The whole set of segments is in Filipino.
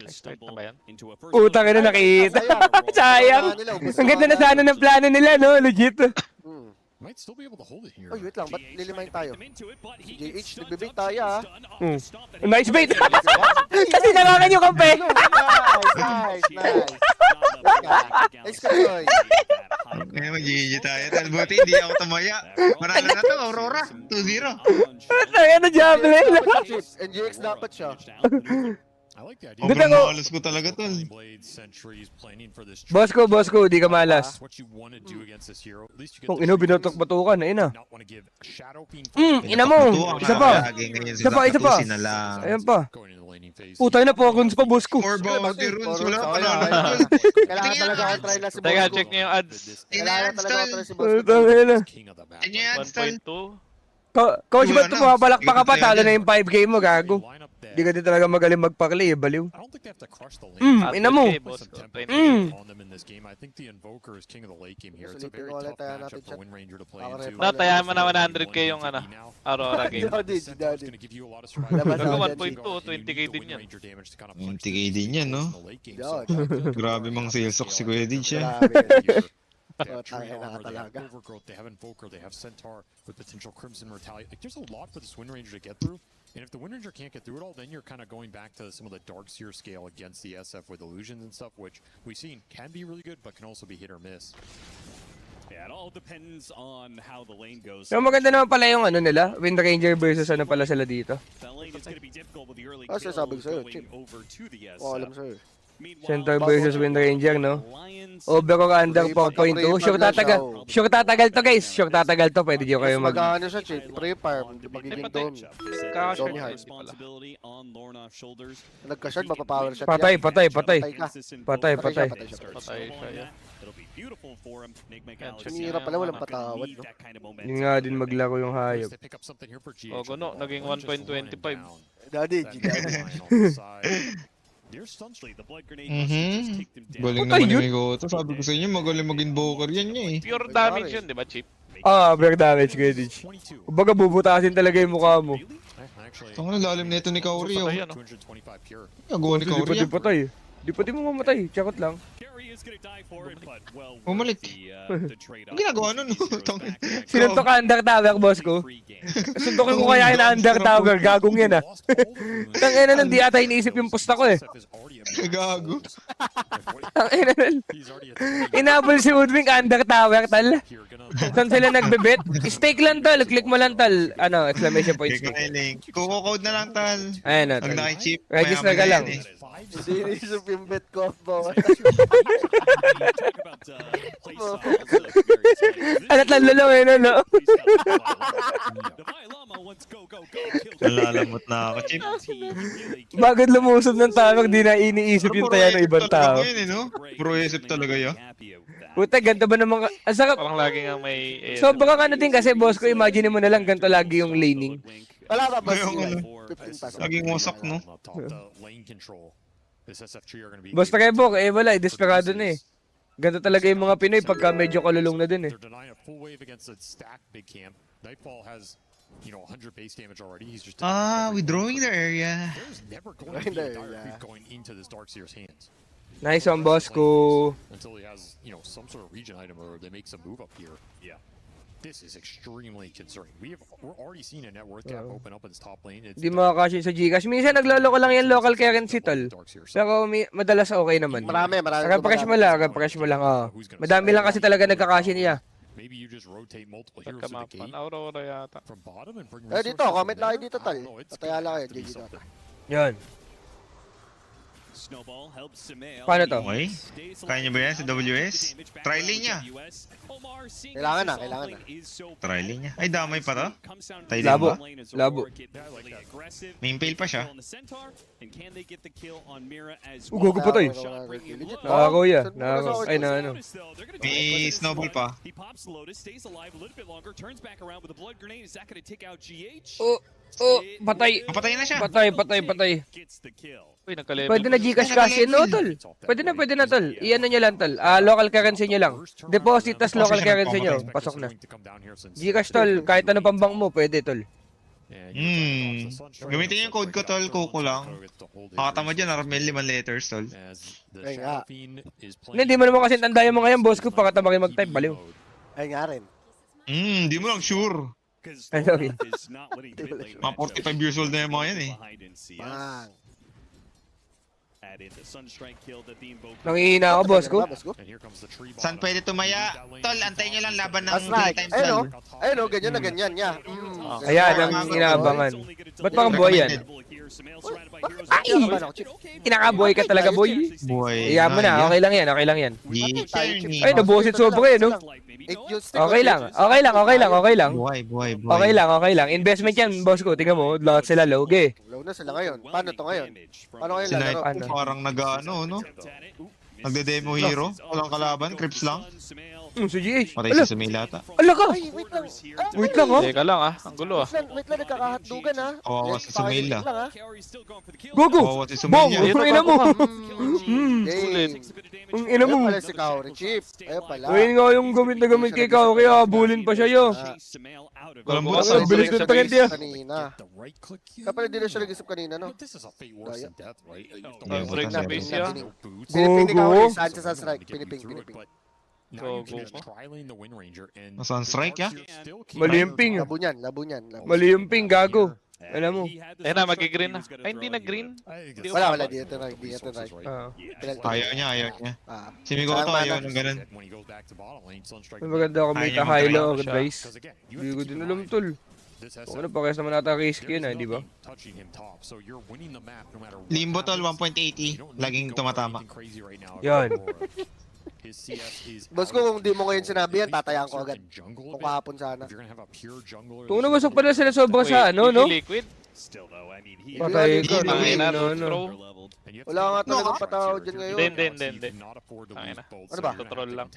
Start na ba yan? Putang ina, nakita. Sayang. Ang ganda na sana ng plano nila, no? Legit. Might still be able to hold it here. Oy, wait lang, ba't lilimayin tayo? Si JH, nagbibait tayo ah. Nice bait. Kasi nalangan yung kampe. Nice. Nice ka, Joy. Kaya mag-GG tayo. Buti hindi ako tumaya. Manalo na to, Aurora. 2-0. Putang ina, Javelin. NGX dapat siya. I like the idea. Ganda Sobrang ko. malas ko talaga to. Blades, sentries, planning for this Boss ko, di ka malas. what you want to do against this hero. At least you get Kung the ino, tree boost. binotok-batukan, ayun na. Not want to give Shadow Fiend Ina mo. Isa pa. Isa pa, isa pa. Na lang. Ayan pa. going in the laning phase. Putang ina, pokons pa, boss ko. 4 bounty runes. Wala pa na. Kailangan talaga ako try na si Teka, Boss check ko. niyo yung ads. Kailangan talaga ako try si Boss ko. Putang ina. King of the map. Tingnan yan, style. 1.2. Coach, ba't Wala na. pumabalakpak ka pa? Talo na yung 5K mo, They gago. line up there. Di ka din talaga magaling magpakli, baliw. I don't think they have to crush the lane. Ina mo. Okay, boss ko. 20. On them in this game. I think the Invoker is king of the late game here. It's a Usually, very wala tough tayo matchup natin for chat. Wind Ranger to play Ako into. rin. Nataya mo na 100k yung ano, Aurora game. Dodi. Centau's gonna give you a lot of survival. Labas Gago, ako 1.2, dyan, 20k din yan. 20k din yan, no? Yun. Grabe mang salesok si Kuya Didge, ah. Grabe. They have Tayo Tree na Armor, they have talaga. Overgrowth, they have Invoker, they have Centaur with potential Crimson Retaliate. Like, there's a lot for this Wind Ranger to get through. And if the Wind Ranger can't get through it all, then you're kind of going back to some of the Darkseer scale against the SF with illusions and stuff, which we've seen can be really good, but can also be hit or miss. Yeah, it all depends on how the lane goes. Yung maganda naman pala yung ano nila, Wind Ranger versus ano pala sila dito. That lane is going to be difficult with the early Ah, kill sasabi ko sa'yo, going Chip. over to the SF. Oo, alam sa'yo. Meanwhile, Center versus Wind Ranger, no? Lions, Over or under Pre- 4.2. Sure tatagal. Sure tatagal to, guys. Sure tatagal to. Pwede nyo kayo mag... Mag-ano siya, Chip. Pre-farm. Magiging dome. Kakashot Dome yung hard. responsibility on Lornoff's shoulders. Nagka-shot, mapapower shot Patay, yan. patay, patay. Patay ka. Patay, patay. Patay siya. Patay siya, yeah. It'll be beautiful for him. Enigma Yan, Galaxy. Sinira pala, walang Gonna patawad, need no? that kind of momentum. Yun nga din maglaro yung hayop. They pick up something here for GH. Oh, guno, naging 1.25. Daddy, That Daddy. line on the side. There's Stunsley, the blood grenade must have just Mhm. kicked him down. Galing Patay naman yun. ni Migoto. Sabi ko sa inyo, magaling mag-invoker yan niya eh. Pure damage yun, di ba, Chip? Ah, break damage, good Didge. 22. Kumbaga bubutasin talaga yung mukha mo. Actually, Ito nga lalim nito ni Kaori, oh. Patay yan, oh. 225 pure. Nagawa ni Di Kaori, pa di ah. patay. Di pa di mo mamatay. Chakot lang. Carry is gonna die for it, but well, Bumalik. the trade-off. Ang ginagawa nun, no? Sinuntok ka under tower, boss ko. Suntokin ko kaya yun na under tower. Gagong yan, ah. Tangina nun, di ata iniisip yung pusta ko, eh. Gago. Tangina nun. Inabol si Woodwing under tower, tal. Saan sila nagbe-bet? Stake lang, tal. Click mo lang, tal. Ano, exclamation point Kaya stake. kaya link. Kuko-code na lang, tal. Ayan, na, Pag tal. naki-chip, Register ka mayaman lang. na yan, eh. Hindi inisip yung bet ko, boss. Ano, talo lang, eh, no? Nalalamot na ako, chip. Bagod lumusod ng tower, di na iniisip yung taya ng ibang tao. Talaga yun, eh, no? Pro-isip talaga yun. Puta, ganito ba naman ka... Ang sarap. Parang lagi nga may... Sobrang ano din kasi, boss ko, imagine mo na lang ganito lagi yung laning. Wala ka ba Ngayong sila? ano, 15 pasok. Naging wasak, no? Basta kay Bok, eh wala, eh, desperado na eh. Ganito talaga yung mga Pinoy pagka medyo kalulong na din eh. They're denying a full wave against a stacked big camp. Nightfall has, 100 base damage already. He's just Ah, withdrawing the area. There's never going to be a There, dire yeah. creep going into this Darkseer's hands Nice one, boss ko. until he has, some sort of region item or they make some move up here. Yeah. This is extremely concerning. We're already seeing a net worth gap open up in this top lane. It's Di makakashin sa Gcash. Minsan nagloloko lang yan local currency tol. Darkseer. Pero madalas okay naman. Marami. Refresh mo lang, refresh mo lang. Oh. Madami lang kasi talaga nagkakashin niya. Maybe you just rotate multiple heroes to the Pagkamapan, gate Aurora yata. from bottom and bring Dito, resources comment from lang there. kayo dito, I tal. don't know, it's Pataya lang gonna kayo, have to be GG something. Yan. Snowball helps Sumail. Paano to? Okay. Kaya niya ba yan sa WS? Try-lane niya. Kailangan na, kailangan na. Try-lane niya. Ay, damay pa to? Tayo din Labo. ba? Labo. May impale pa siya. Ugogo pa to eh. Nakakuya. Ay na ano. May snowball pa. He pops Lotus, stays alive a little bit longer, turns back around with a blood grenade. Is that going to take out GH? Oh, patay. Patay na siya. Patay, patay, patay. Gets the kill. Uy, nagka-level. Pwede na Gcash cash in, no, tol? Pwede na, tol. Iyan nyo lang, tol. Local currency nyo lang. Deposit tas local currency nyo. Pasok na. Gcash, tol. Kahit ano pambang mo, pwede, tol. Gamitin yung code ko, tol. Kuko lang. Makatama dyan, Armel, 5 letters, tol. Ay nga. Hindi mo naman kasi tandaan mo ngayon, boss ko, pakatama kayo mag-type, baliw. Ay nga rin. Di mo lang sure. Ay, sorry. Mga 45 years old na yung mga yan eh. Bang. Nangihina ako, boss ko. Boss ko. Saan pwede tumaya? Tol, antayin nyo lang laban ng That's 3 right. times Ayun o. lang. Ayun o, ganyan na ganyan niya. Ayan, ang inaabangan. Ba't pang boy yan? Ay! Kinakaboy ka talaga, boy. Boy. Iyan mo na, okay lang yan, okay lang yan. Journey. Ay, nabusit sobra eh, no? Okay lang, okay lang, okay lang, okay lang. Buhay. Okay lang, okay lang. Investment yan, boss ko. Tingnan mo, lahat sila loge. Low na sila ngayon. Paano to ngayon? Paano ngayon Si lalaro? Night parang nag-ano, no? Nagde-demo hero. Walang kalaban, creeps lang. Si GH. Patay Ala, si Sumila ta. ala ka! Ay, wait lang. Wait lang, oh. Teka lang ang gulo Wait lang, nagkakahatdugan ha. Kawawa si Sumila. Gogo! Kawawa si Bong! Sumila. Ang ina mo! Hey. Ang ina mo! Ayun pala si Kaori Chief. Ayun pala. Ayun nga yung gamit na gamit kay Kao, kaya habulin pa siya yo. Walang Gogo butas. ka, Ang bilis sa ng tagente ah. Kanina. Kaya pala di na siya nag-isip kanina, no? Break sa base niya. Piniping ni Gogo. Kaori. Sanchez sa strike. Piniping. Nasaan strike, ya? Mali yung ping. Labo niyan. Mali yung ping, gago. Alam mo. Eh na, mag-green na. Ay, hindi na-green. Wala. Di ito right. Ah. Ayaw niya. Ah. Si Mikoto ayaw ng ganun. May maganda ako may Ayaw ka-high-low mag-drive advice. Hindi ko din alam, tol. Kung ano, pakayas naman nata risky yun, di ba? Limbo, tol, 1.80. Laging tumatama. Yan. Boss ko, kung di mo ngayon sinabi yan, tatayan ko agad. Kung kahapon sana. Kung nabasok pala sila sobra sa ano, no? Liquid. Patay ka, no? Hindi, No. Wala nga talagang patao dyan ngayon. Hindi. Ano ba? Tutrol lang.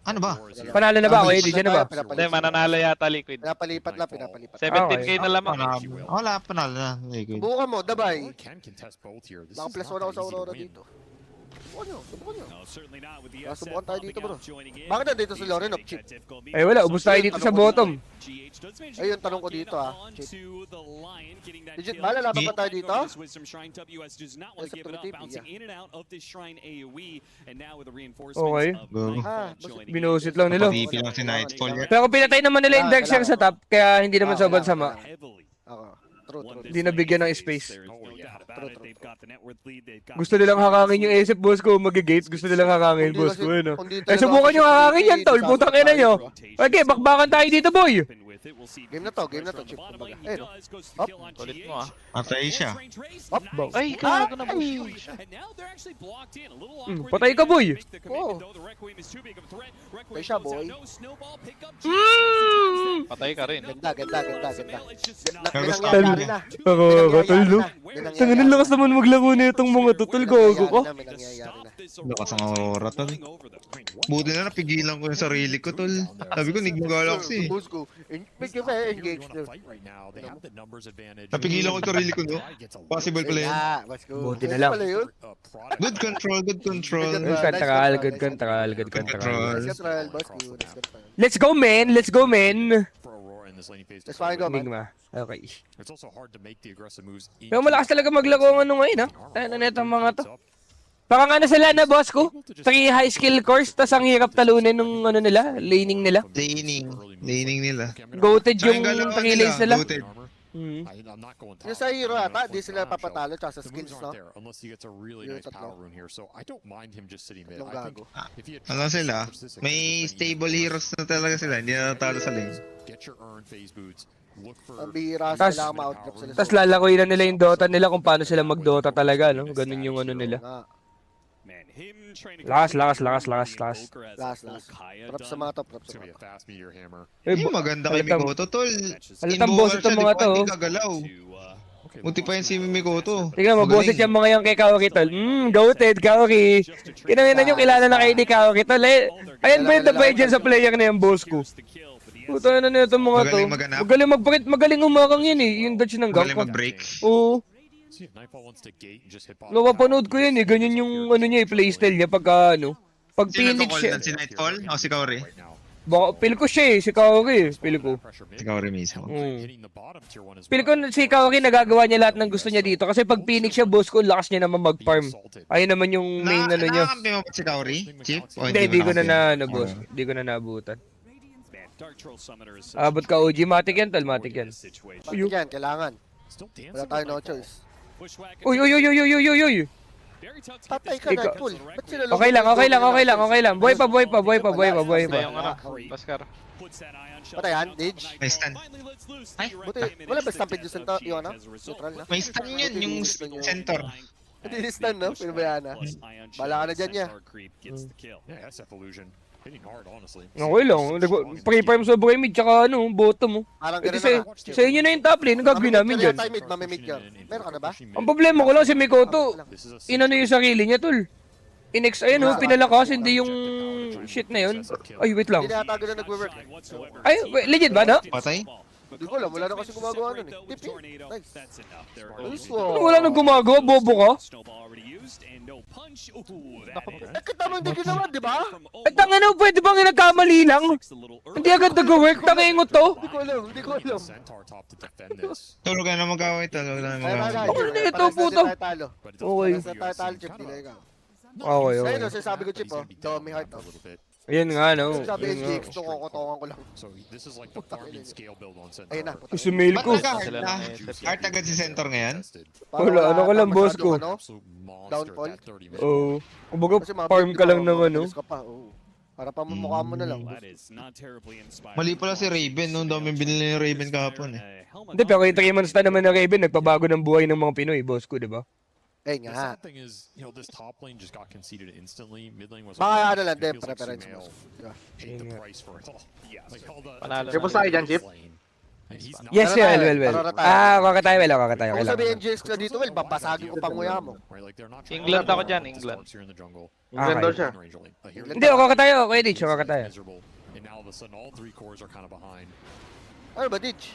Ano ba? Panalo na ba ako, Eddie? Siya na ba? Hindi, mananalo yata liquid. Pinapalipat. 17k na lamang. Wala, panalo na. Liquid. Buka mo, dabay. Naka plus 1 ako sa Aurora dito. Subukan nyo. Subukan tayo dito, bro. Bakit nandito si Lorenov, Chip? Ay wala, ubus tayo dito sa bottom. Ayun, tanong ko dito Chip. Legit ba, lalaban pa tayo dito? Okay. Binusit lang nila. Papipi lang si Nightfall yan. Pero kung pinatay naman nila yung Darkseer sa top, kaya hindi naman sobrang sama. Ako. True. Hindi nabigyan ng space. Gusto nilang hakangin yung ASF, boss ko. Mag-gates, gusto nilang hakangin, boss ko. Ano? Ay, subukan nyo hakangin yan, tol. Putang ina nyo. Okay, bakbakan tayo dito, boy. Game na to, Chip. Kumbaga. Ayun, Ulit mo ah. Patay siya. Ay, gago na Patay ka, boy. Oo. Patay siya, boy. Patay ka rin. Ganda. Kagusto. Nangyayari na. Ako, tol, no? May Tangan lakas naman maglaro na itong mga tutol, gogo ko. May nangyayari na. Lakas ang Aurora, tol. Buti na napigilan ko yung sarili ko, tol. Sabi ko, Nigma Galaxy. Boss ko, engage na. Napigilan ko yung sarili ko, no? Possible pala yun. Boss ko. Buti na lang. Pala yun? Good control. Good control. Good control. Nice control, boss ko. Nice control. Let's go, man. Let's fucking go, man. Enigma. Okay. It's also hard to make the aggressive moves. Pero malakas talaga maglaro ang ano ngayon, ha? Tayo na netong mga to. Baka nga na sila na, boss ko. 3 high skill course, tas ang hirap talunin nung ano nila, laning nila. Laning nila. Goated yung Tsaka galaw 3 lanes nila. Goated. Yung sa hero ata, di sila papatalo tsaka sa skills, no? Unless he gets a really Yung nice tatlo. power rune here. So I don't mind him just sitting mid. Tatlong I think gago. if he had Ano sila? May stable heroes na talaga sila. Hindi na natalo sa lane. get your earn phase boots. Look for Ang bihira Tas- sila ma-outcap sila. Tapos lalakoy na nila yung Dota nila kung paano sila mag-Dota talaga, no? Ganun yung ano nila. Lakas. Last. Props sa mga top, props it's sa gonna be mga a fast meteor hammer. Eh, Yung maganda kay halatang- Mikoto, tol. halatang boss itong mga to, Hindi oh. kagalaw. Buti pa yun si Mikoto. Tingnan, mabusit yung mga yung kay Kaori, tol. Goated, Kaori. Kinangina nyo, kilala na kayo ni Kaori, tol. Eh, ayan ba yung dabay dyan sa player na yung boss ko? Puta na itong mga to. Magaling maganap. Magaling mag-break, magaling umakang yun eh. Yung dodge ng Magaling gawk. mag-break. Oo. See if Nightfall wants to gate and just hit bottom. Napapanood ko yan eh. Ganyan yung ano niya, playstyle niya pagka ano. Pag Sino Phoenix to-call siya. na? Si Nightfall o si Kaori? Baka, feel ko siya eh, si Kaori eh. Feel ko. Ikaw rin mismo. Feel ko si Kaori nagagawa niya lahat ng gusto niya dito. Kasi pag Phoenix siya, boss ko, lakas niya naman mag-farm. Ayun naman yung main ano niya. Nakakampi mo ba si Kaori? Chip? O Hindi ko na nakakampi? na, boss. Hindi ko na naabutan. Dark Troll Summoner is Abot ka OG, matik yan, tol, matik yan. Pati yan, kailangan. Wala tayo no choice. Uy, uy, uy, uy, uy, uy, uy, uy. Patay ka na, Paul. Ba't sila Okay lang, okay lang, okay lang, okay lang. Buhay pa, buhay pa, buhay pa, buhay pa, buhay Basta pa. yung ano, Baskar. Patay yan, Dage. May stun. Ay, buti. Wala ba stampede yung center, yung ano? Neutral na? May stun yun, yung center. Hindi ni-stun, no? Pinabayaan na. Bala ka na dyan niya. Yeah, SF Illusion. Hitting hard, honestly. Okay lang, pre-farm sa buhay mid, tsaka ano, bottom mo. Parang Pwede ganun na. sa inyo na yung top lane, ang gagawin namin dyan. Tayo mid, mamimid ka. Meron ka na ba? Ang problema ko lang si Mikoto, inano yung sarili niya, tol. Inex, ayun oh, pinalakas, hindi yung shit na yun. Ay, wait lang. Hindi na yata ganun nagwe-work. Ay, wait, legit ba, no? Patay? Hindi ko alam, wala na kasi gumagawa nun eh. Tipi. Nice. Nice one. Wala nang gumagawa, bobo ka. Eh, katama hindi ginawa, di ba? Ay, tangin na, pwede bang nagkamali lang? Hindi agad nag-work, tangingot to. Hindi ko alam, hindi ko alam. Tulog ka na mag-away, tulog ka na Ay, mag-away. Okay na ito, puto. Okay. Sa tayo talo, Chip, di ka. Okay, Ayun, okay. no, sinasabi ko, Chip, oh. Dummy heart, oh. Ayun nga, no. Sabi Ayun ng nga. GX, itong kukutongan ko lang. So this is like the farming scale build on Centaur. Ayun na. Gusto mail Ba't ko. nagka-hard na? Hard agad si Center ngayon? Wala, ano ka lang, boss ko. Absolute monster Downfall? at 30 minutes. Oo. Kumbaga, Kasi mga farm build ka lang mo, ng ano. mabilis ka pa, oo. Para pa mamukha mo na lang. Mali pala si Raven, no? Dami binili ni Raven kahapon eh. Hindi, pero yung 3 months na naman na Raven, nagpabago ng buhay ng mga Pinoy, boss ko, di ba? Eh The nga. sad thing is, you know, this top lane just got conceded instantly. Mid lane was Baka okay. ano lang It din, feels like preference Sumail mo. Diba? paid the Yun nga. price for it all. Like all the Panalo the na. Kamusta kayo dyan, Chip? lane. And he's not Yes, Tara yeah, tayo, well. tara tayo. Ah, kakatayo, well, kakatayo. Kung Kailangan. sabihin GX ka dito, well, babasagin ko pang nguya mo. right, like they're not trying England to ako get dyan, the England. Starks here in the jungle. England daw siya. Range lane. Like, here Hindi, ako kakatayo. Okay, Ditch, ako kakatayo. miserable. And now all of a sudden, all three cores are kind of behind. Ano ba, Didge?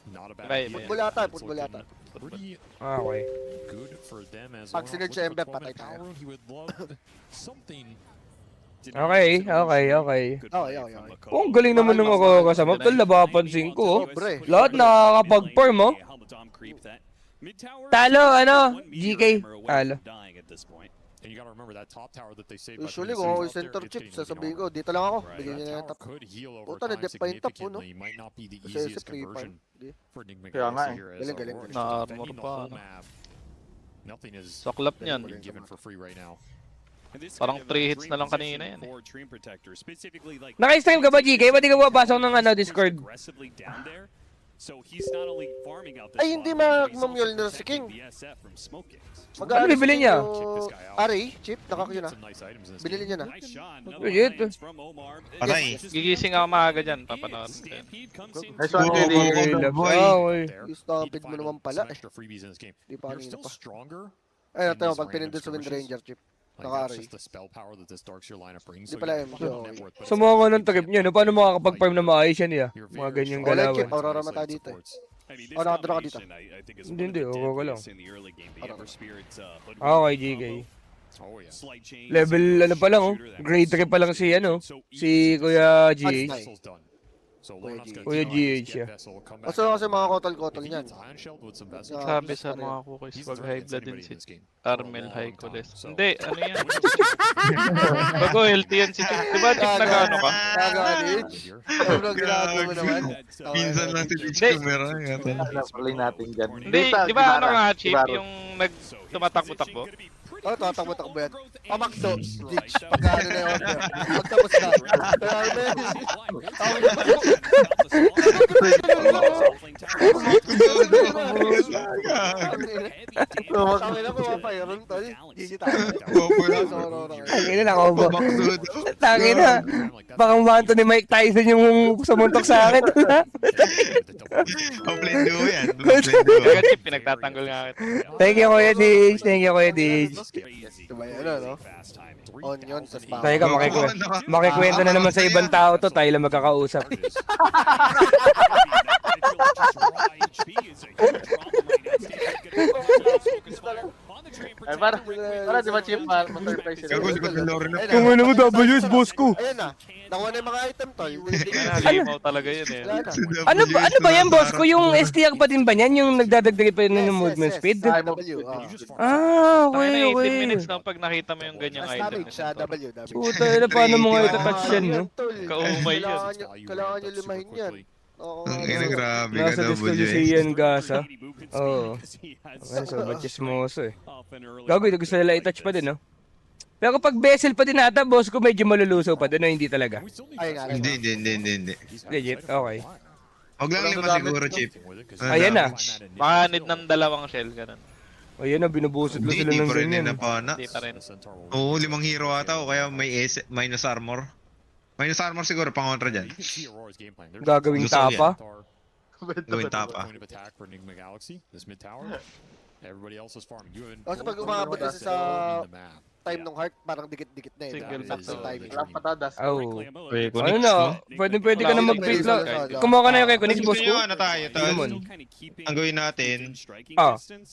Not a bad Right, idea. man. Football yata, It's football looking yata. Pretty Ah, okay. good for them as Pag well. sinurge Looking sa Ember, for patay 12-man tayo. power, he would love something. Okay, okay, okay. Okay. Oh, ang galing naman ng ako kasama. Tol, napapansin ko, oh. Sobre. Lahat nakakapag-farm, oh. Talo, ano? GK, talo. And you gotta remember that top tower that they saved by Usually, putting kung ako the yung Sentries out center there, chip, it's getting sasabihin weaker. ko, dito lang ako. Right, Bigyan that niya ng tower top. could heal over Puta, time na-dep pa yung top, oh, no? significantly. Might not be the Kasi easiest sa free conversion farm. for Enigma Kaya nga Galaxy eh. here as Galing, galing. Aurora is Na-armor defending the pa, whole ano. map. Nothing is Saklap niyan. being given for free right now. Parang 3 hits na lang kanina yan eh. Naka-stream ka ba, GK? Ba't di ka pumapasok ng ano, Discord? Ay, hindi mag-mamule na si King. Ano Mag-aalis bibili niya? yung Ari, chip, nakakyo na. Some nice items in this Binili game. niya na. Legit. Patay. Gigising ako maaga dyan, papanood. Nice one, Oh, JD. oh, boy. Ah, okay. There, Yung stampede he mo finally naman some pala eh. extra freebies in this game. Di pa They're kanina still pa. stronger. Ayun, in tayo, these pag random pinindot sa Wind skirmishes. Ranger, chip. Like, Naka-Ari. that's just the spell power that this Darkseer lineup brings. Di So pala you MJ, put it on okay. network, but Sa mga it's ng trip niya, no? Paano makakapag-farm na maayos yan, yeah? You're Mga very ganyang strong. Wala, galawan. Chip, Aurora mata dito eh. Oh, nakadraw ka dito. Hindi, okay ka lang. Ah, Okay, GK. Oh yeah. Level, ano pa lang, oh. Grade 3 pa lang si, ano, si Kuya GH. Vessel's done. So Kuya Lana's GH. gonna Kuya try and GH, get yeah. Vessel, come back Kaso kasi down. mga If kotol-kotol he niyan. gets Iron Shelled with some Vessel, Yeah. Sabi sa mga kukis, he's pag the threat high against blood din anybody si in this game. Armel For a High long Codes. time. So- Hindi, ano yan? Bago healthy yan si Chip. Diba Chip nag-ano ka? Kagalit. Sobrang ginagawa mo naman. Minsan lang si Rich Hindi. Kumera. Play natin dyan. Hindi, di ba ano nga Chip, yung tumatakbo-takbo? Oh, tatakbo-takbo yan. Pamakdo. Ditch. Pagkano na yung order. Pagtapos na. Kami na pumapayron, tol. Gigi tayo. Tangin na, ako ba? Bakdod. Tangin na. Baka manto ni Mike Tyson yung sumuntok sa akin. Offline duo yan. Offline duo. Kaya Chip, pinagtatanggol nga kita. Thank you, Kuya Dij. Thank you, Kuya Dij. Diba yan, ano? Onion, tas pa. Tayo ka, makikwento na naman sa ibang tao to. Tayo lang magkakausap. Para di ba chip, ma-surprise sila. Gago, likod ng lore na. Kung ano mo, W's, boss ko. Ayun na. Nakuha na yung mga item, tol. Nalimaw talaga yun eh. Wala na. Ano ba yan, boss ko? Yung STR pa din ba yan? Yung nagdadagdag pa yun ng movement speed? W. Okay, 18 okay. minutes lang pag nakita mo yung ganyang Mas item. damage sa W. Puta, na paano mo nga itatouch yan, no? Kaumay yun. Kailangan nyo limahin yan. Oo. Ang ina, grabe ka Nasa disco W. si Ian Gasa. Oo. Ano, sobrang chismoso eh. Gago, ito gusto nila i-touch pa din, no? Pero pag vessel pa din ata, boss ko medyo malulusaw pa din, no? Hindi talaga. Ay, nga. Hindi. Legit, okay. Huwag lang lima siguro, Chip. Ayan na. Makahanid ng dalawang shell, ganun. Ayun na, binubusod lang sila Hindi ng pa rin ganyan. na pana. Hindi pa rin. Oo, 5 hero ata o kaya may minus armor. Minus armor siguro, pang-contra dyan. Gagawing Gusto ko tapa. Gawin tapa. Kasi pag umabot kasi sa time ng heart, parang dikit-dikit na eh. Single Sakto tap. timing. Walang patadas. Oh. Wait, Ano na, pwede ka na mag-pick lang. Kumuha ka na yung kay Kunix, boss Gusto ko. nyo ano tayo, tol? Naman. Ang gawin natin,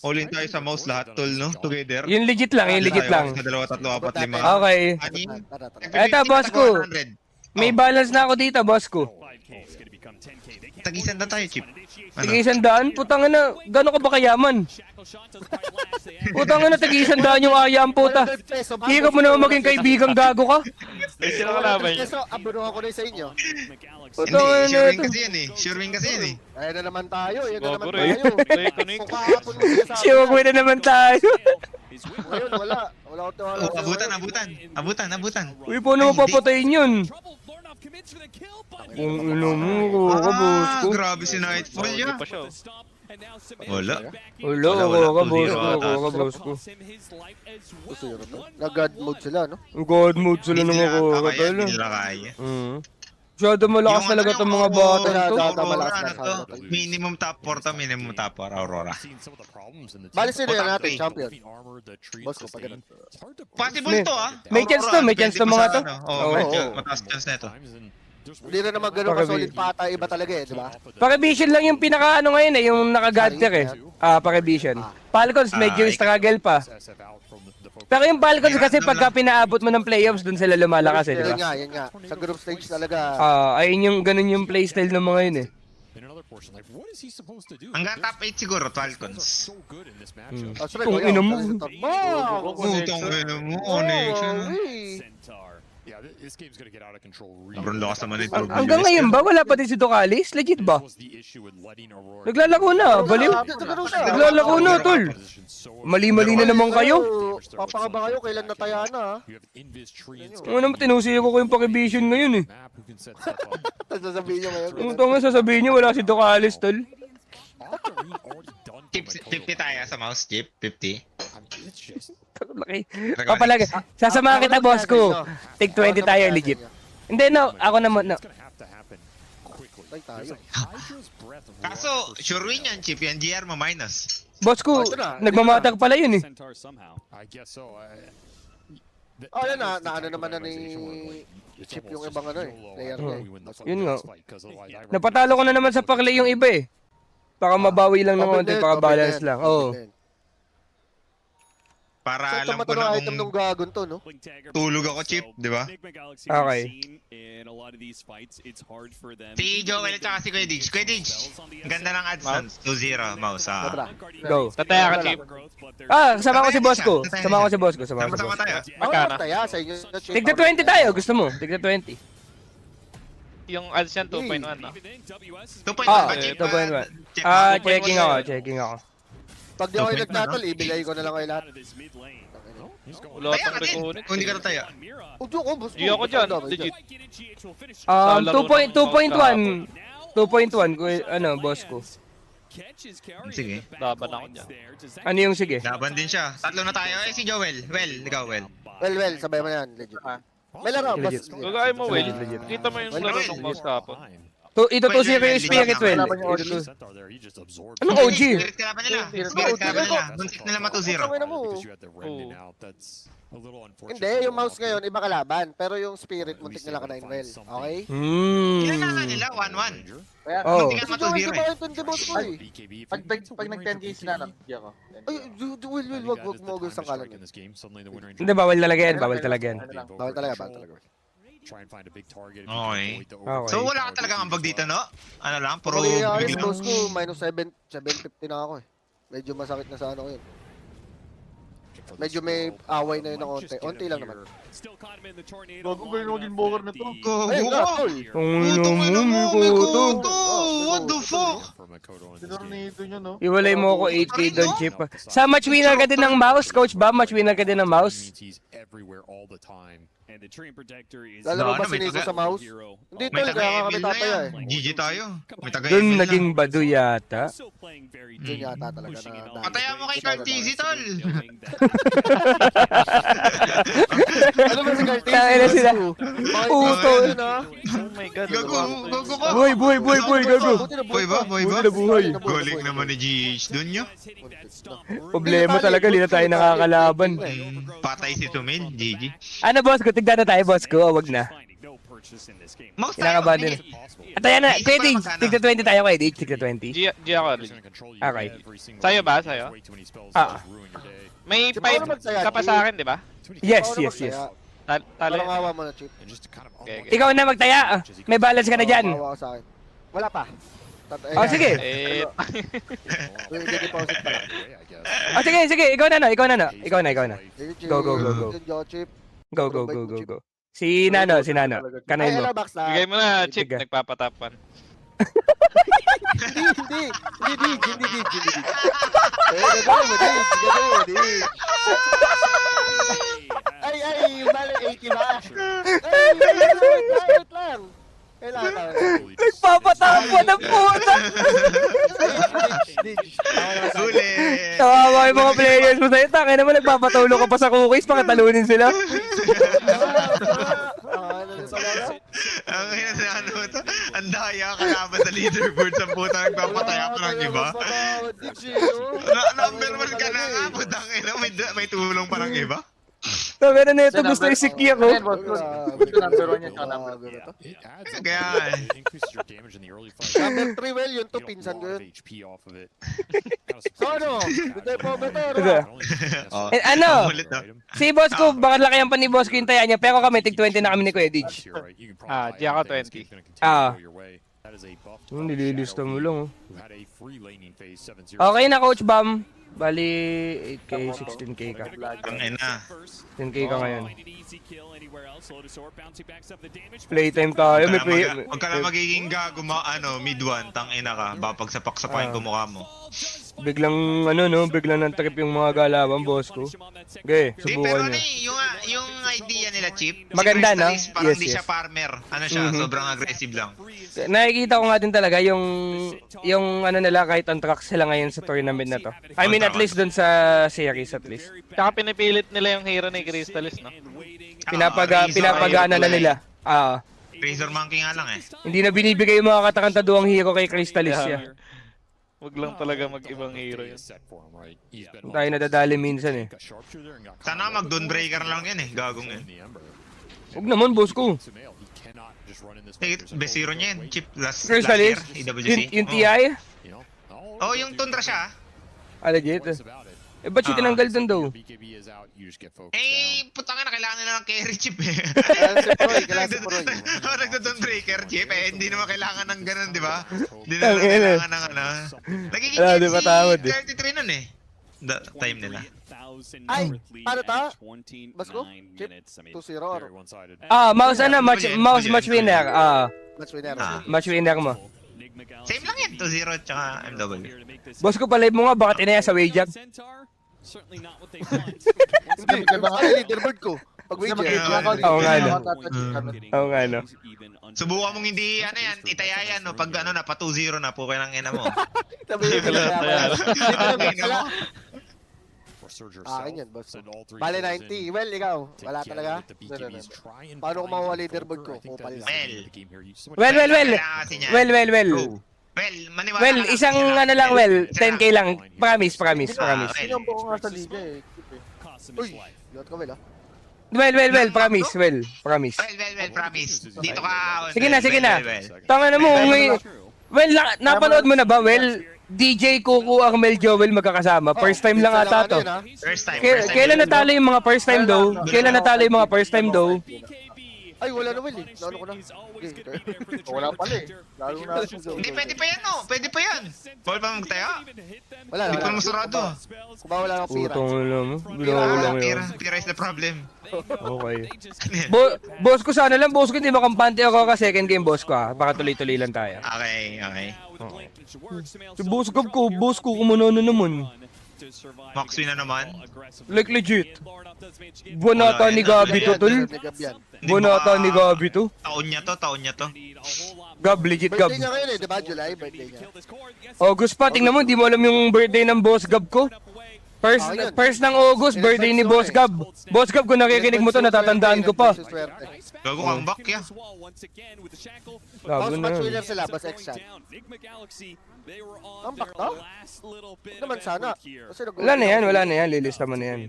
all in tayo sa mouse lahat, tol, no? Together. Yung legit lang, yung legit lang. Sa 2, 3, 4, 5. Okay. Anim. Tara. Eto, boss ko. May balance na ako dito, boss ko. Tagisan na tayo, Chip. Ano? Tagi 100, putang na, gano'n ka ba kayaman? Putang na, tagi 100 yung ayam, puta. Hirap mo naman maging kaibigang gago ka. May sila kalaban yun. Peso, aburo ako na sa inyo. Putang Hindi, na sure win ito. kasi yan eh. Sure win kasi yan eh. Ayan na naman tayo. Ayan na naman Gogo tayo. rin. Kunik. Kung kahapon mo sinasabi. Siwag na naman tayo. Ngayon, wala. Wala akong tiwala. Oh, abutan. Uy, paano mapapatayin yun? Kung ino mo, ka, boss ko. Grabe si Nightfall Hindi niya. pa siya. Wala. Wala, Wala. ka, boss ko. Ako ka, boss ko. Gusto yun ito. Nag-god mode sila, no? God mode sila nung ako, ka, kaya, tala. hindi nila kaya. Masyado malakas Yung talaga ano, itong mga yung bata to. Aurora, Aurora, malakas ano na to? sana. Minimum top 4 to, minimum top 4, Aurora. Bali sino yan Top natin, three. champion. Boss ko, pag ganun. Possible May- to ah. may chance to, may chance to depende mga pa to. sa ano. Oo, Oo, may oo. chance, mataas chance na ito. Hindi na naman ganun ka-solid pata. Iba talaga eh, di ba? Pakivision lang yung pinaka ano ngayon eh, yung naka-gadter eh. Pakivision. Falcons medyo struggle pa. Pero yung Falcons kasi pagka pinaabot mo ng playoffs, dun sila lumalakas eh, di ba? Yun nga. Sa group stage talaga. Ayun yung ganun yung playstyle ng mga yun eh. Hanggang top 8 siguro, Falcons. Oh, sabi Kung ko, ina yun, mo. Putong ina mo, connection. Yeah, this game's gonna get out of control Sobrang lakas naman ito. Hanggang ngayon ba? Wala pa din si Ducalis? Legit ba? Naglalako na, baliw. Naglalako na, tol. Mali-mali na naman kayo. Papakaba kayo, kailan nataya na ha? Ano naman tinusiyo ko yung pakivision ngayon eh. Sasabihin nyo ngayon. Ito nga sasabihin niyo, wala si Ducalis, tol. Chip, 50 tayo sa mouse, Chip. 50. Laki. Papalag. Sasamahan kita, boss ko. Tig 20 tayo, legit. Hindi, no. Ako naman, no. Tay tayo. Kaso, sure win yan, Chip. Yan GR mo minus. Boss ko, nagmamatag pala yun eh. I guess so. Oh, yan na. Naano naman na ni Chip yung ibang ano eh. Player niya eh. Yun nga. Napatalo ko na naman sa paklay yung iba eh. Baka mabawi lang ng konti, baka balance lang. Oo. Para So, alam ko tumatalo na item nung kung gagon to, no? tulog ako, Chip. Di ba? Okay. Si Joel at saka si Kuya Diggs. Kuya Diggs, ang ganda ng AdSense. 2-0, mouse. Sobra. Go. Tataya ka, Chip. Kasama ko si boss ko. Sama ko si boss ko. Sama ko si Sama-sama boss ko. tayo. Magkano? Taya sa inyo. Chip. Tigda 20 tayo, gusto mo? Tigda 20. Yung ads yan, 2.1 no? 2.1 Ah, ba, Chip? 2.1. Check mo. Checking ako. Pag di ako yung nagtatol, ibigay ko na lang kayo lahat. Wala Taya pang ka din. reconnect. Kung hindi ka tataya. Udo ko, boss. Di ako dyan, legit. 2.1. 2.1 ko ano, boss ko. Sige. Laban ako dyan. Ano yung sige? Laban din siya. Tatlo na tayo. Si Joel. Ikaw, Well. Well, sabay mo na yan. Legit. May laro, boss. Legit. Gagaya mo, Will. Legit. Kita mo yung laro ng mouse kapon. Ito to si yung Spirit Well. Wala ba yung Ito to. Centaur there, he just absorbed Anong it. OG? Spirit kalaban nila. Spirit Spirit kalaban kalaban. nila. Buntik nila ma 2-0. Tangina mo. Because you had the remnant out, that's a little unfortunate. Hindi, yung mouse ngayon, iba kalaban. Pero yung spirit, muntik nila ka 9 well. Okay? Kailangan nila 1-1. Kaya, Oh. Buntik Kasi ma Joel, 2-0 di eh. ba ito boss ko eh? pag nag-10k sinanap, di ako. Ay, Will, wag mo agad sa kalan. Hindi, bawal talaga yan. Bawal talaga yan. Bawal talaga, bawal talaga. Try and find a big target. Okay. Okay. So wala ka talagang ambag dito, no? Ano lang, puro Puro bigla. boss ko, minus 750 na ako eh. Medyo masakit na sa ano ko yun. Medyo may away na yun ng onti. Onti lang naman. Bago ba yung Invoker na to? Ayun Gogo nga, ka! tol. Putong ina mo, may kuto! What the fuck? Sinurnito nyo, no? Iwalay mo ako 8K doon, Chip. Sa match winner ka din ng mouse, Coach Ba? Match winner ka din ng mouse? Everywhere all the time. And the Treant Protector is Lalo ba Ano, may siniko taga- sa mouse? hero. Hindi May tol, kaya nga kami taga-Evil na tataya yan. eh. GG tayo. May taga-Evil Doon na. naging bado yata. Also playing very Yun deep, yata talaga pushing na it all Pataya the mo way kay to Carl the TZ, rest, tol. knowing that Ano ba si Cartel? Tangin na sila. Puto yun ah. Oh my god. Gago, gago ka! Buhay, buhay, buhay, buhay, gago. Buti na Boy ba? Boy ba? Buhay na buhay. Galing naman ni GH dun nyo. hitting that stomp Problema talaga, hindi na tayo nakakalaban. Patay si Tumil, GG. Ano, boss ko? Tignan na tayo, boss ko. O, wag na. finding no purchase in this game. Mouse tayo. Kinakabahan din. At ayan na, pwede. Tigna 20 tayo, pwede. Tigna 20. G ako. Okay. Sa'yo ba? Sa'yo? Ah. May Si 5 Paolo magsaya, ka pa Chip. sa akin, di ba? Yes, Paano yes, yes. magsaya? Talo Parang yan. awa mo na, Chip. Okay. Ikaw na magtaya. May balance ka na dyan. Awa ka sa akin. Wala pa. Oh, sige. Eh, Deposit pa lang. Oh, sige, sige. Ikaw na, no. Ikaw na, no. Ikaw na, ikaw na. Go, go, go, go. Go, Chip. Go, go, go, go, go. Si Nano, si Nano. Ay, Kanayin mo. hello, Backstab. bigay mo na, Chip. Tiga. Nagpapatapan. Hindi. Eh, gagawin mo, Dig. Ay, bali 80 ba? Ay, wait lang. Kailangan. Nagpapatapo ng puta. Huli! Tawawa yung mga players mo sa'yo. Tangin naman, nagpapatulong ka pa sa cookies. Pakatalunin sila. Ang ina na ano to? Ang daya kalaban sa leaderboard sa puta nagpapataya pa ng iba. Number 1 ka na nga, putang ina, may tulong pa ng iba. Tangin na ito, gusto isiki ako. Ayan, boss. Gusto number 1 yung number 2. It adds Kaya, up, it increases your damage in the early fight. Number 3 well, yun to, You get a pinsan ko lot of yun. HP off of it. So ano? Biday po, better. Ito. Oh, Eh, ano? ang ulit daw. Si boss ko, baka lakayan pa ni boss ko yung taya niya. Pero kami, tig 20 na kami ni Kuya Dij. Di ako 20. Nililista mo lang. Okay Okay na, Coach Bam. Bali, 8K, 16K ka. Ang ina. 10K ka ngayon. Find an easy kill anywhere else. Lotusor bouncing back some of the damage. Playtime tayo. May play... Huwag ka na magiging gago mid 1, tang ina ka, babagsapak-sapakin ko mukha mo. Biglang, ano no, biglang nang-trip yung mga galawan, boss ko. Okay, Di, pero subukan ano niyo. yung idea nila, Chip, Maganda, no? Crystallis, parang Yes, di siya yes. farmer. Ano siya, sobrang aggressive lang. Nakikita ko nga din talaga yung ano nila kahit on track sila ngayon sa tournament na to. I mean at least dun sa series at least. Tsaka pinipilit nila yung hero ni Crystallis, no? Pinapagana na nila. Ah, Razor Monkey nga lang eh. hindi na binibigay yung mga katakantaduang hero kay Crystallis siya. Wag lang talaga mag-ibang hero yun. Tayo nadadali minsan eh. Sana mag-Dawnbreaker lang yan eh, gagong yan. Huwag naman, boss ko. Eh, best hero niya yan, Chip, last Crystallis? year, EWC. Yung TI? Oh, yung Tundra siya. Ah, legit. Eh, ba't siya tinanggal dun daw? Eh, putang na, kailangan nila ng carry, Chip eh. Kailangan si Proy. Nagdo-Dawnbreaker, Chip eh, hindi naman kailangan ng ganun, di ba? Hindi naman Tangina. kailangan ng ano. Nagiging Wala, Chip di ba tawad eh. 33 nun eh. Time nila. Ay, paano ta? Basko? Chip? 2-0 or? Ah, mouse ano, match winner. Ah, Match winner. Ah. match winner mo. Same lang yan, 2-0 tsaka MW. Boss ko palive mo nga, bakit inaya sa Wayjack? Certainly not what they want. Hindi, baka leaderboard ko. Pag Gusto wager. Oo nga, no. Oo nga, no. Subukan mong hindi, ano yan, itaya yan, no? Pag ano na, pa 2-0 na, puke ng ina mo. Sabi ko lang. Ang ina mo. Akin yan, boss. Bale 90. Well, ikaw. Wala talaga. Paano ko makuha leaderboard ko? Kupal lang. Well. Kailangan kasi niya. Well. Well, maniwala Well, ka lang isang sila. ano lang, well, Sila 10k lang. Promise. well. Sinambo ko nga sa liga eh. Uy, yot ka, Well, ah. Well, promise. Promise. Well, promise. Dito ka. Sige na. Well. Tanga na mo, well, napanood mo na ba, well, DJ Kuku, Armel, Joel magkakasama. First time lang ata to. First time. Kailan natalo yung mga first time daw? Kailan natalo yung mga first time daw? Ay, wala na, Will, eh. Lalo ko na. Wala pala eh. Lalo na si Joe. Hindi, pwede pa yan, no? Pwede pa yan. Bawal pa magtayo? Wala. Hindi pa masarado. Kung ba wala ng pira. Putong ulo mo. Ginawa ko lang yun. Pira is the problem. Okay. Boss ko sana lang, boss ko, hindi makampante ako ka second game, boss ko ah. Baka tuloy-tuloy lang tayo. Okay. Si boss ko, kumunono naman. Maxwin na naman. Like legit. Buwan ata ni Gabi to, tol. Buwan ata ni Gabi to. Taon niya to. Gab, legit Gab. Birthday niya ngayon eh, di ba? July, birthday niya. August pa, tingnan mo, hindi mo alam yung birthday ng boss Gab ko. First ng August, birthday ni Boss Gab. Boss Gab, kung nakikinig mo to, natatandaan ko pa. Gago kang back, ya. Gago na Match yun. winner sila, Boss X-Chat. Ang back to? Huwag naman sana. Kasi Wala na yan, lilista mo na yan.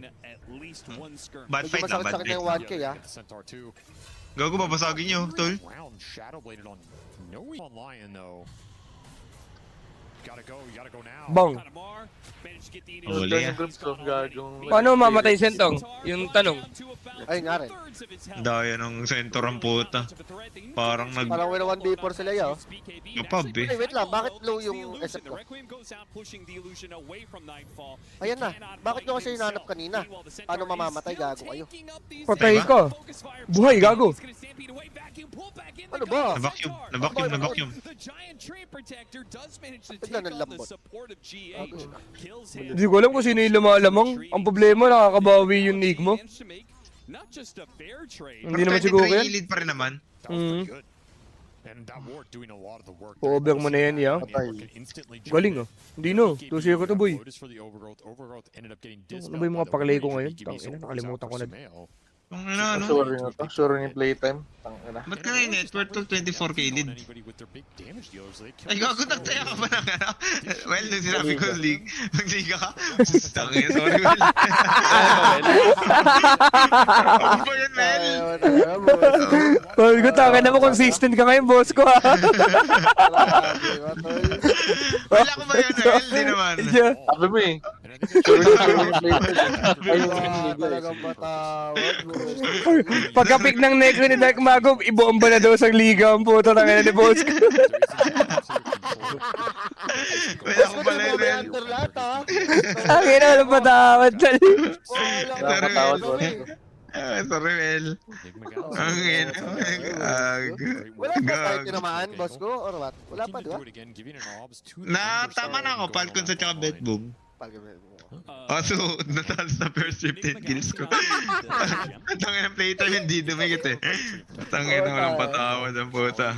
Bad medyo fight lang, bad masakit sa kanya fight. yung 1K, ah. Gago, babasagin nyo, tol. Bang. Huli yan. Groups ko, gagong. Paano mamatay Sentong? Yung tanong. Ay, nga rin. Daya ng center ang puta. Parang Parang wala 1v4 sila yun. nagpapab eh. Ay, wait lang. Bakit low yung SF ko? Ayan na. Bakit nyo kasi hinanap kanina? Paano mamamatay? Gago kayo. Patay ka. Buhay, gago. Ano ba? Na-vacuum. Tignan ng lambot. Hindi ko alam kung sino yung lumalamang. Ang problema, nakakabawi yung nig mo. Hindi naman siguro yan. lead pa rin naman. Over mo na yan, ya. Galing ah. Hindi no. Tusiya ko to, boy. Ano ba yung mga paklay ko ngayon? Tangina, nakalimutan ko na. Kung ano. Sure na to. Sure yung playtime. Tangina. Ba't ka ngayon network to 24k lead? Ay, gago, nagtaya ka ba ng ano? Well, nung sinabi ko, mag-liga ka. Tangina, sorry, Well. Ako ba yun, Well? Sabi ko, tangin na mo, consistent ka ngayon, boss ko ha. Wala ko ba yun, Well? Di naman. Sabi mo eh. Sure yung playtime. Ay, Talagang matawad mo. Pagka-pick ng next ni Dark Mago, ibomba na daw sa liga ang puto ng ni boss ko. Wala ko pala yun, Well. Under lahat, ah. Tangin na, walang patawad. Nakakatawad mo. Sorry, Well. Ang ina, Wala pa tayo tinamaan, boss ko? Or what? Wala pa, di ba? Tama na ako, Falcon sa tsaka Betboom. So, natalo sa first 15 kills ko. Tangin ng playtime, hindi dumikit eh. Tangin na walang patawad ang puta.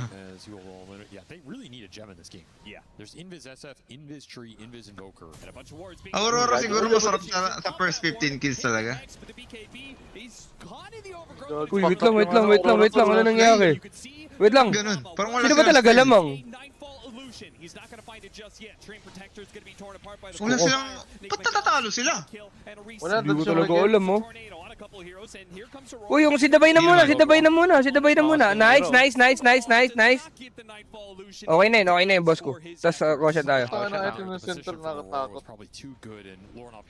Yeah, they really need a gem in this game. Yeah. There's Invis SF, Invis Tree, Invis Invoker. And a bunch of wards being Aurora siguro masarap sa first 15 kills talaga. Uy, wait lang. Ano nangyari? Wait lang. Ganun. Parang wala Sino ba silang talaga skill. lamang? Wala silang... Ba't natatalo sila? Wala, Hindi ko sure talaga again. alam mo. Uy, yung si Dabay na muna. Nice. Okay na yun, boss ko. Tapos, Roshan tayo. Ano item ng center nakatakot.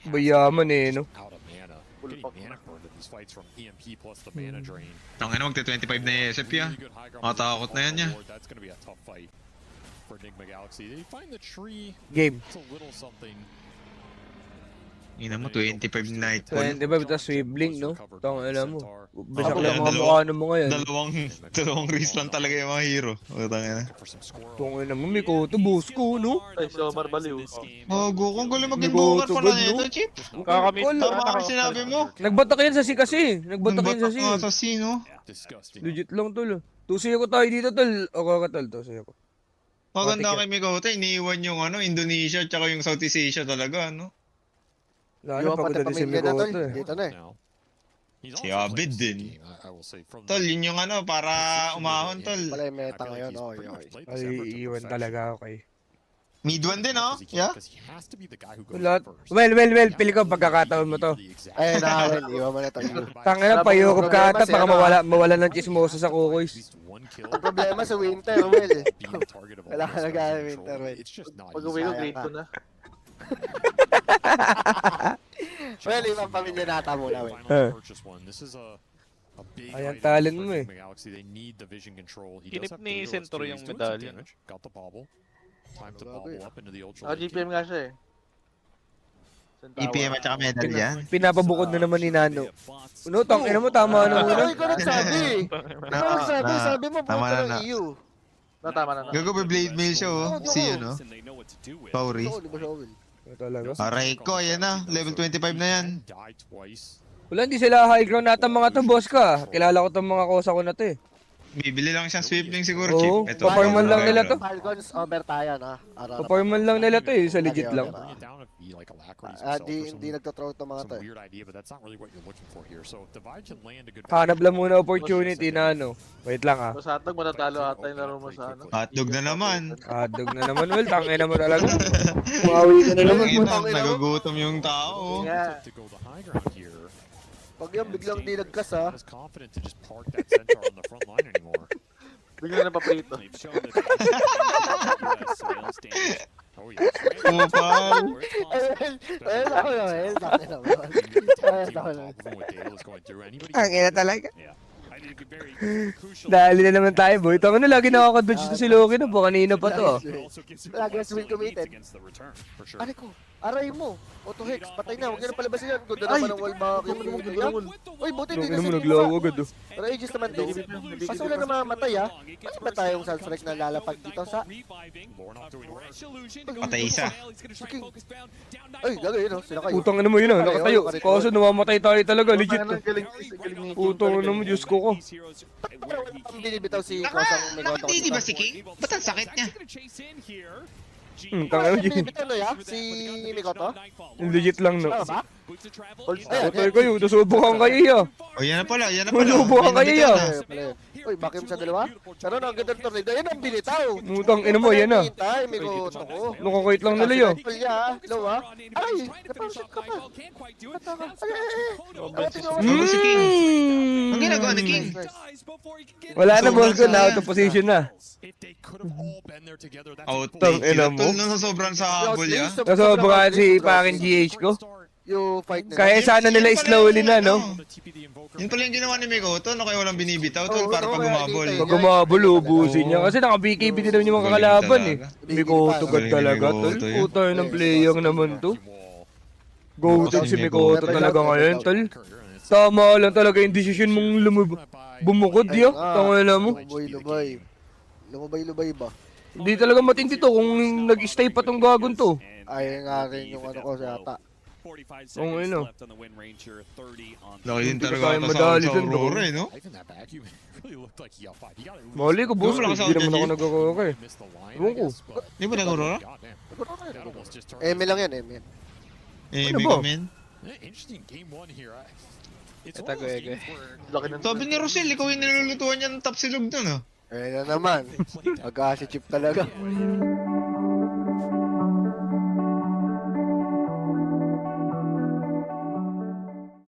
Bayaman eh, no? Out of mana. Full Getting pack mana burn to these fights from EMP plus the mana drain. Tangin na magte-25 na yung SF ya. Really good high ground Matakot na yan, ya. That's gonna be a tough fight for Enigma Galaxy. They find the tree. Game. It's a little something. Ina mo, 25 nightfall. 25 tapos Swibbling, no? Tang alam mo. Bisak Ako, lang mga dalawa- mukha ng mga yan. Dalawang race lang talaga yung mga hero. Tangin na. For some squirrel. Tungin naman, may koto, boss ko, no? Ay, so Marbaliw. Gago, kung gulo May mag-invoker goto pala ba, nito, no? Chip. Kakamit. Tama ka sinabi mo. Nagbatak yan sa C kasi. Nagbatak yan sa C. Nagbatak nga sa C, no? Disgusting. Legit lang, tol. Tusiya ko tayo dito, tol. O ka, tol. Tusiya ko. Maganda Matik kay Mikote, iniiwan yung Indonesia at yung Southeast Asia talaga, no? Lalo, Yung pagod pati na din si pamilya na tol. Mikoto eh. Dito na eh. Now, he's Si also Abid played din. this game, I will say, from Tol, the yun yung ano, para umahon, tol. Pala yung I meta feel like ngayon. he's Okay, pretty much okay. played Ay, this ever to iiwan perfection. talaga ako kay. Mid 1 din, oh. Because he can, Yeah. because he has to be the guy who goes Lahat. first. Well, pili ko pagkakataon mo to. Ay, nakawin. Iwan mo na to. Tangina, payukop ka ata, baka mawala ng chismoso sa kukoys. Ang problema sa winter, Will. Kailangan na gawin winter, Will. Pag-uwi ko, grade 2 na. Well, ibang pamilya nata muna, Will. Ayan, talent mo eh. Kinip ni Centaur yung medallion. Time to bobble up into the ultra. GPM nga siya eh. EPM at saka medal yan. Pinapabukod na naman ni Nano. Ano, tangina mo, tama na muna. Ikaw nagsabi. Ikaw nagsabi. Sabi mo, Tama punta na. ng EU. Tama na. Gago ba Blade Mail siya, oh. Si, ano, Pauri. Oo, di ba siya, Will? Ano talaga? Aray ko, ayan na. Level 25 na yan. Die twice. Wala, hindi sila high ground nata mga to, boss ka. Kilala ko tong mga kosa ko na to eh. Bibili lang siyang sweepling siguro, Oo, Chip. paparman lang nila to. Falcons over tayo, na. Paparman lang nila to eh, sa legit lang. Bring it down if you like alacrity Hindi nagtotrow itong mga to. some weird idea, but that's not really what you're looking for here. So if Divide can land a good Hanap lang muna opportunity na ano. Wait lang ah. Sa atag, matatalo ata yung laro mo sa ano. Hotdog na naman. Kadog na naman, Will. Tangina mo talaga. Mawi ka na naman. Ang ina, nagugutom yung tao. Yeah. to go the high ground here. Pag yung biglang di nagkas, ha? Not as confident to just park that centaur on the front line anymore. Bigla na paprito. Oh yeah. Kupal. Ayun ako na, Will. Sakin na, Will. Ang ina talaga. Dali na naman tayo, boy. Tama na, lagi nakaka-dodge na si Loki na po. Kanina pa to. Lagi na Will committed. Aray ko, aray mo. Auto Hex, patay na. Huwag nyo na palabasin yan. Ganda naman ang wall makakip mo. Uy, buti hindi Loki na naman sila naglaw ginawa. agad oh. Pero Aegis naman to. Kaso wala na mamamatay, ha? Kasi ba tayong Sunstrike na lalapag dito sa... Patay isa. Ay, gagawin, no? Sila kayo. Putang ina mo yun ah, nakatayo. Kaso namamatay tayo talaga, legit to. Galing ni Putang ina mo, Diyos ko ko. Ang binibitaw si Kosang Megoto. Nakatidi ba si King? Ba't ang sakit niya? Tangina mo, Ang Jin. binibitaw na, ya? Si Megoto? Legit lang no. Tama ba? Ayan, Patay kayo, nasubukan kayo ya. O, yan na pala, yan na pala. Subukan kayo ya. Uy, bakit sa dalawa? Pero ang ganda ng tornado. Yan ang binitaw. Putang ina mo, yan na. Hintay, Megoto ko. Nakakait lang nila yun. Palya, low, ha? Ay, napansin ka pa. Ano si King? Ang Mm. ginagawa ni King? Wala na boss ko, na out of position na. If they could have all been there together, that's Outtake. ina mo. Tol, nung sa sobrang sa habol ya. Nasobrahan si Pakin GH ko. Yung fight nila. Kaya sana nila slowly na, no? Yun pala yung ginawa ni Mikoto, no? Kaya walang binibitaw, tol, Oo, para oo, pag kaya umabol. hintay. Pag umabol, ubusin niya. Kasi naka-BKB din naman yung mga kakalaban eh. Mikoto god talaga, tol. Puta ng player naman to. Go to si Mikoto talaga ngayon, tol. Tama lang talaga yung decision mong bumukod, yo. Tangina mo. Lumabay. Lumabay ba? Hindi talaga matindi to kung nag-stay pa tong gagon to. Ay nga rin yung ano ko sa yata. Oo, ano. Laki din talaga tayong ata madali sa dun, bro. Aurora, eh, no? Even that vacuum, it really looked like he got five. He got it. Mali ko, boss. Wala ka sa Hindi naman ako OTG? nag-aurora eh. Missed the line, Ewan I ko. guess, but Di ba nag-Aurora? goddamn, that almost just turned. Eme lang yan, Eme. Eh, Ano may ba? comment. Interesting game one here. It's Ito, one of those Ege. games where Laki ng Sabi ni Rosel, ikaw yung nilulutuan niya ng top silog dun, ah. Ayun na naman. Magka si Chip talaga.